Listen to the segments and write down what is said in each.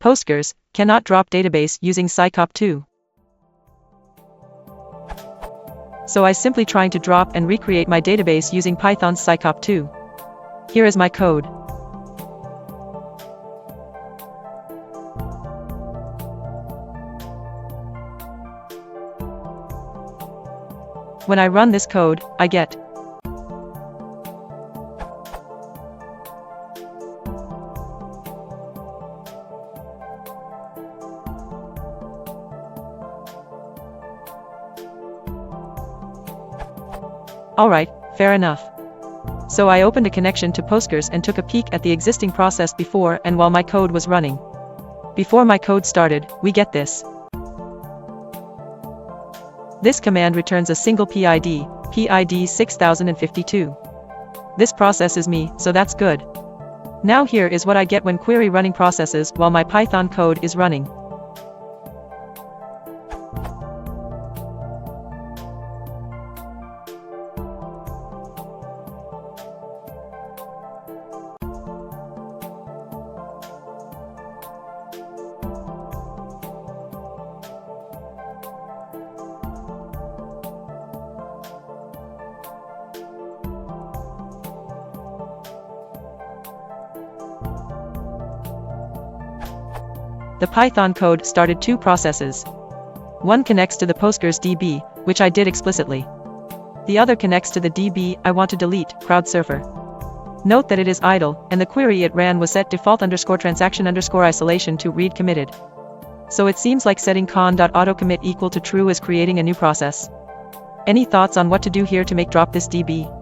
Postgres cannot drop database using psycopg2. So I simply trying to drop and recreate my database using Python's psycopg2. Here is my code. When I run this code, I get Alright, fair enough. So I opened a connection to Postgres and took a peek at the existing process before and while my code was running. Before my code started, we get this. This command returns a single PID, PID 6052. This process is me, so that's good. Now here is what I get when query running processes while my Python code is running. The Python code started two processes. One connects to the Postgres DB, which I did explicitly. The other connects to the DB I want to delete, CrowdSurfer. Note that it is idle, and the query it ran was set default_transaction_isolation to read committed. So it seems like setting con.autocommit equal to true is creating a new process. Any thoughts on what to do here to make drop this DB?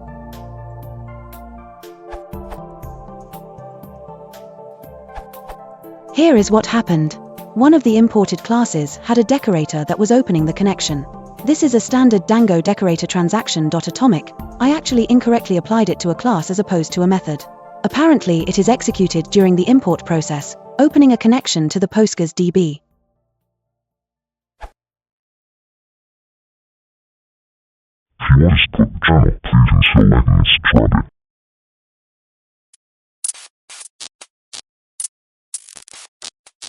Here is what happened. One of the imported classes had a decorator that was opening the connection. This is a standard Django decorator transaction.atomic. I actually incorrectly applied it to a class as opposed to a method. Apparently it is executed during the import process, opening a connection to the Postgres DB. If you want to support the channel, please consider liking and subscribing.